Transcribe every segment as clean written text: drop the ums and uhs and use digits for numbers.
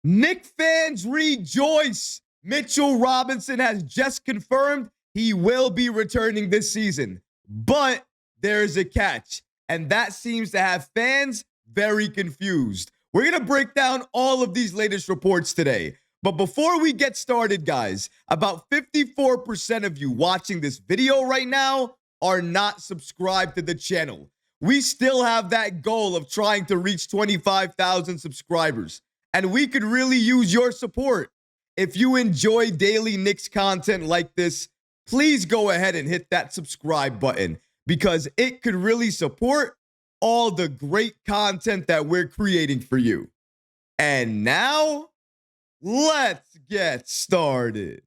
Knick fans rejoice. Mitchell Robinson has just confirmed he will be returning this season. But there's a catch, and that seems to have fans very confused. We're going to break down all of these latest reports today. But before we get started, guys, about 54% of you watching this video right now are not subscribed to the channel. We still have that goal of trying to reach 25,000 subscribers, and we could really use your support. If you enjoy daily Knicks content like this, please go ahead and hit that subscribe button because it could really support all the great content that we're creating for you. And now, let's get started.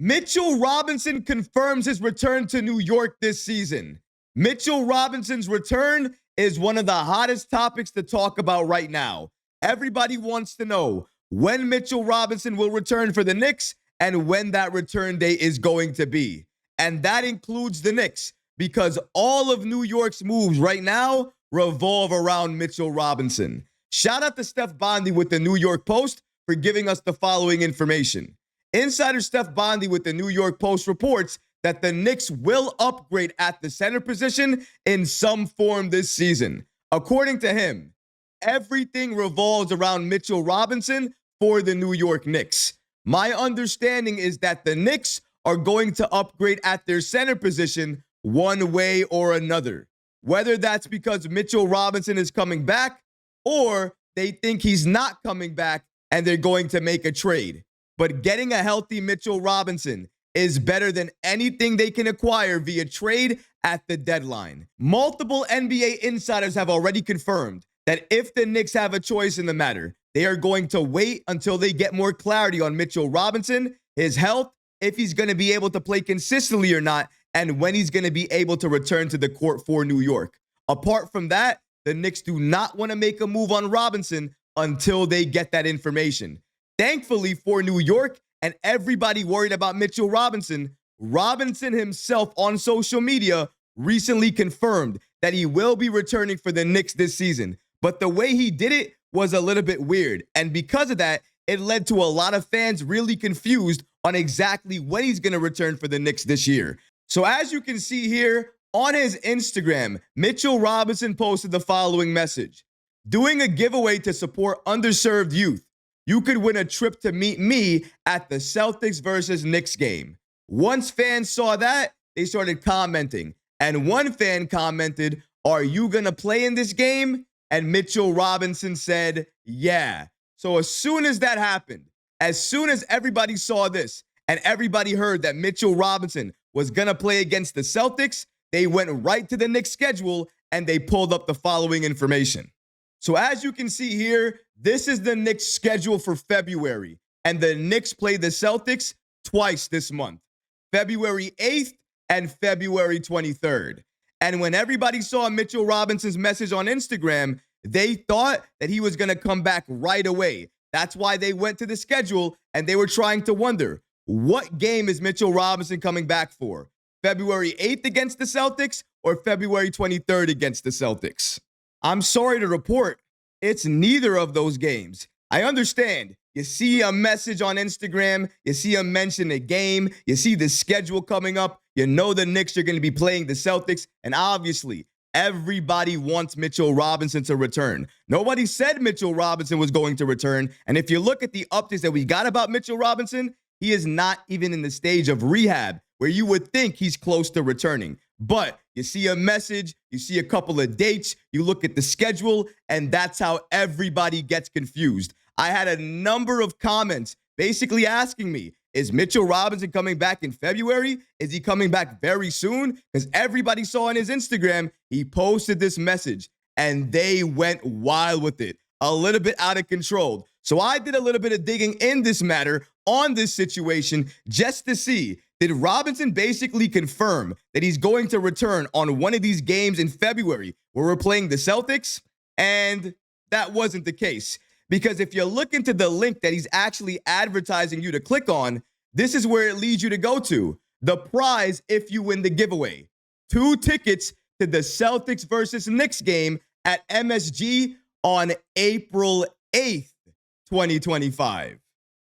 Mitchell Robinson confirms his return to New York this season. Mitchell Robinson's return is one of the hottest topics to talk about right now. Everybody wants to know when Mitchell Robinson will return for the Knicks and when that return date is going to be. And that includes the Knicks because all of New York's moves right now revolve around Mitchell Robinson. Shout out to Steph Bondy with the New York Post for giving us the following information. Insider Steph Bondy with the New York Post reports that the Knicks will upgrade at the center position in some form this season. According to him, everything revolves around Mitchell Robinson for the New York Knicks. My understanding is that the Knicks are going to upgrade at their center position one way or another. Whether that's because Mitchell Robinson is coming back or they think he's not coming back and they're going to make a trade. But getting a healthy Mitchell Robinson is better than anything they can acquire via trade at the deadline. Multiple NBA insiders have already confirmed that if the Knicks have a choice in the matter, they are going to wait until they get more clarity on Mitchell Robinson, his health, if he's going to be able to play consistently or not, and when he's going to be able to return to the court for New York. Apart from that, the Knicks do not want to make a move on Robinson until they get that information. Thankfully for New York and everybody worried about Mitchell Robinson, Robinson himself on social media recently confirmed that he will be returning for the Knicks this season. But the way he did it was a little bit weird. And because of that, it led to a lot of fans really confused on exactly when he's going to return for the Knicks this year. So as you can see here on his Instagram, Mitchell Robinson posted the following message. Doing a giveaway to support underserved youth. You could win a trip to meet me at the Celtics versus Knicks game. Once fans saw that, they started commenting. And one fan commented, "Are you going to play in this game?" And Mitchell Robinson said, "Yeah." So as soon as that happened, as soon as everybody saw this and everybody heard that Mitchell Robinson was going to play against the Celtics, they went right to the Knicks schedule and they pulled up the following information. So as you can see here, this is the Knicks schedule for February. And the Knicks play the Celtics twice this month, February 8th and February 23rd. And when everybody saw Mitchell Robinson's message on Instagram, they thought that he was going to come back right away. That's why they went to the schedule and they were trying to wonder, what game is Mitchell Robinson coming back for? February 8th against the Celtics or February 23rd against the Celtics? I'm sorry to report, it's neither of those games. I understand. You see a message on Instagram, you see him mention a game, you see the schedule coming up, you know the Knicks are going to be playing the Celtics, and obviously, everybody wants Mitchell Robinson to return. Nobody said Mitchell Robinson was going to return, and if you look at the updates that we got about Mitchell Robinson, he is not even in the stage of rehab where you would think he's close to returning. But you see a message, you see a couple of dates, you look at the schedule, and that's how everybody gets confused. I had a number of comments basically asking me, is Mitchell Robinson coming back in February? Is he coming back very soon? Because everybody saw on his Instagram, he posted this message, and they went wild with it, a little bit out of control. So I did a little bit of digging in this matter on this situation just to see, did Robinson basically confirm that he's going to return on one of these games in February where we're playing the Celtics? And that wasn't the case. Because if you look into the link that he's actually advertising you to click on, this is where it leads you to go to. The prize if you win the giveaway. 2 tickets to the Celtics versus Knicks game at MSG on April 8th. 2025.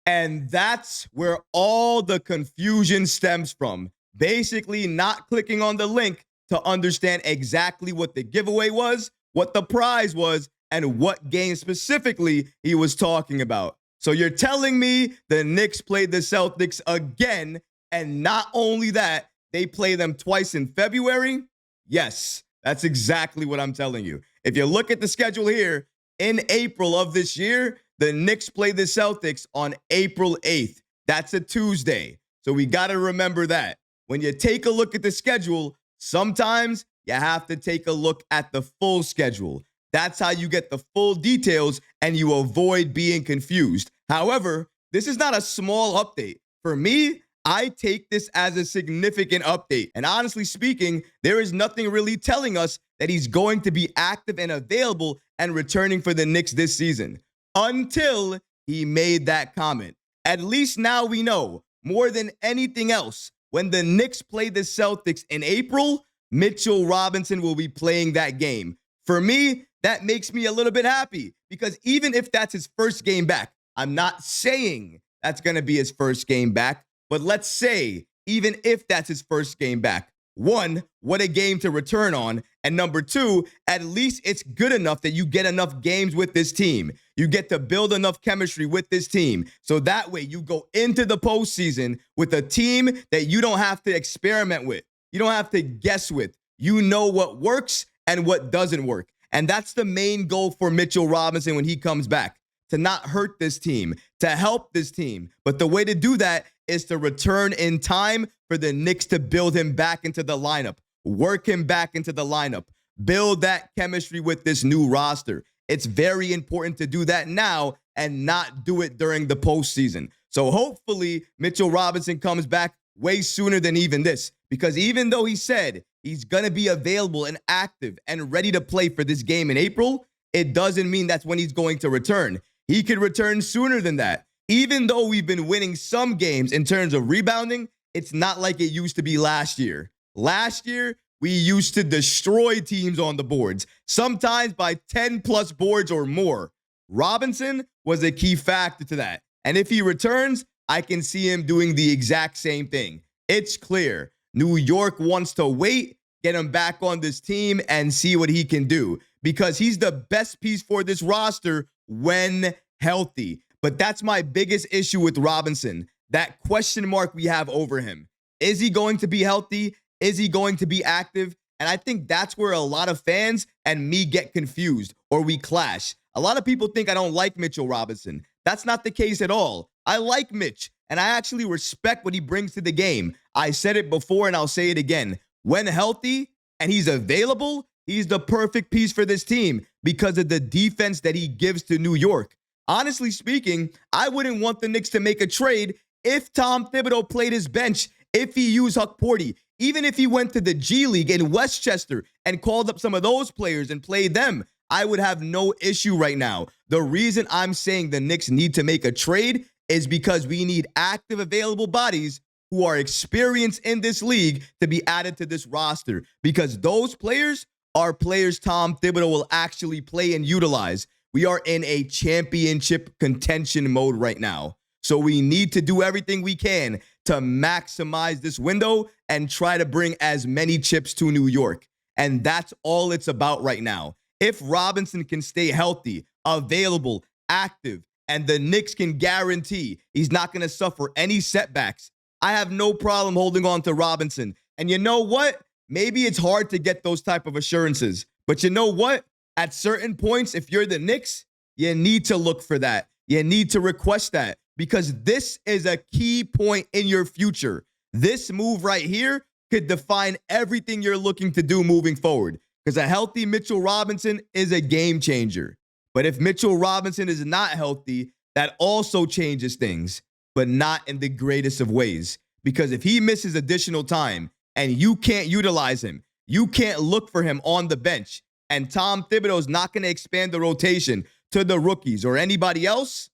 And that's where all the confusion stems from. Basically, not clicking on the link to understand exactly what the giveaway was, what the prize was, and what game specifically he was talking about. So you're telling me the Knicks played the Celtics again, and not only that, they play them twice in February? Yes, that's exactly what I'm telling you. If you look at the schedule here, in April of this year, the Knicks play the Celtics on April 8th. That's a Tuesday. So we got to remember that. When you take a look at the schedule, sometimes you have to take a look at the full schedule. That's how you get the full details and you avoid being confused. However, this is not a small update. For me, I take this as a significant update. And honestly speaking, there is nothing really telling us that he's going to be active and available and returning for the Knicks this season until he made that comment. At least now we know, more than anything else, when the Knicks play the Celtics in April, Mitchell Robinson will be playing that game. For me, that makes me a little bit happy because even if that's his first game back, I'm not saying that's going to be his first game back, but let's say even if that's his first game back, one, what a game to return on. And number two, at least it's good enough that you get enough games with this team. You get to build enough chemistry with this team. So that way you go into the postseason with a team that you don't have to experiment with. You don't have to guess with. You know what works and what doesn't work. And that's the main goal for Mitchell Robinson when he comes back, to not hurt this team, to help this team. But the way to do that is to return in time for the Knicks to build him back into the lineup, work him back into the lineup, build that chemistry with this new roster. It's very important to do that now and not do it during the postseason. So hopefully Mitchell Robinson comes back way sooner than even this, because even though he said he's going to be available and active and ready to play for this game in April, it doesn't mean that's when he's going to return. He could return sooner than that. Even though we've been winning some games in terms of rebounding, it's not like it used to be last year. Last year, we used to destroy teams on the boards, sometimes by 10 plus boards or more. Robinson was a key factor to that. And if he returns, I can see him doing the exact same thing. It's clear. New York wants to wait, get him back on this team, and see what he can do, because he's the best piece for this roster when healthy. But that's my biggest issue with Robinson, that question mark we have over him. Is he going to be healthy? Is he going to be active? And I think that's where a lot of fans and me get confused, or we clash. A lot of people think I don't like Mitchell Robinson. That's not the case at all. I like Mitch, and I actually respect what he brings to the game. I said it before, and I'll say it again. When healthy and he's available, he's the perfect piece for this team because of the defense that he gives to New York. Honestly speaking, I wouldn't want the Knicks to make a trade if Tom Thibodeau played his bench, if he used Huck Porty, even if he went to the G League in Westchester and called up some of those players and played them. I would have no issue right now. The reason I'm saying the Knicks need to make a trade is because we need active, available bodies who are experienced in this league to be added to this roster, because those players are players Tom Thibodeau will actually play and utilize. We are in a championship contention mode right now. So we need to do everything we can to maximize this window and try to bring as many chips to New York. And that's all it's about right now. If Robinson can stay healthy, available, active, and the Knicks can guarantee he's not going to suffer any setbacks, I have no problem holding on to Robinson. And you know what? Maybe it's hard to get those type of assurances. But you know what? At certain points, if you're the Knicks, you need to look for that. You need to request that, because this is a key point in your future. This move right here could define everything you're looking to do moving forward, because a healthy Mitchell Robinson is a game changer. But if Mitchell Robinson is not healthy, that also changes things, but not in the greatest of ways. Because if he misses additional time and you can't utilize him, you can't look for him on the bench, and Tom Thibodeau is not going to expand the rotation to the rookies or anybody else,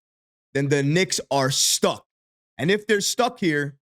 then the Knicks are stuck. And if they're stuck here,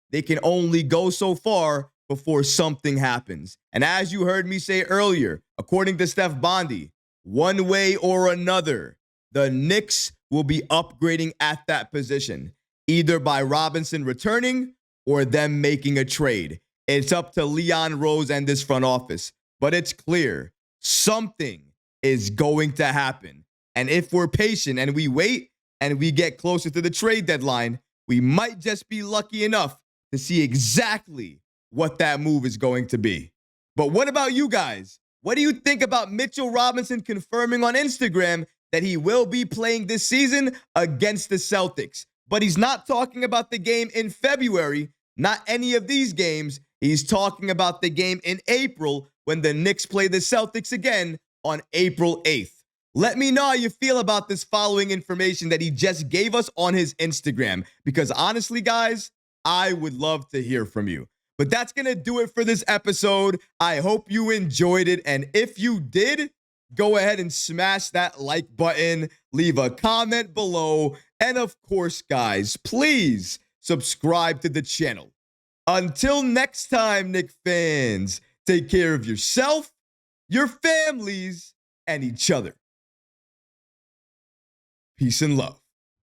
they can only go so far before something happens. And as you heard me say earlier, according to Steph Bondy, one way or another, the Knicks will be upgrading at that position, either by Robinson returning or them making a trade. It's up to Leon Rose and this front office, but it's clear something is going to happen. And if we're patient and we wait and we get closer to the trade deadline, we might just be lucky enough to see exactly what that move is going to be. But what about you guys? What do you think about Mitchell Robinson confirming on Instagram that he will be playing this season against the Celtics? But he's not talking about the game in February, not any of these games. He's talking about the game in April when the Knicks play the Celtics again on April 8th. Let me know how you feel about this following information that he just gave us on his Instagram, because honestly, guys, I would love to hear from you. But that's going to do it for this episode. I hope you enjoyed it. And if you did, go ahead and smash that like button, leave a comment below. And of course, guys, please subscribe to the channel. Until next time, Knicks fans, take care of yourself, your families, and each other. Peace and love.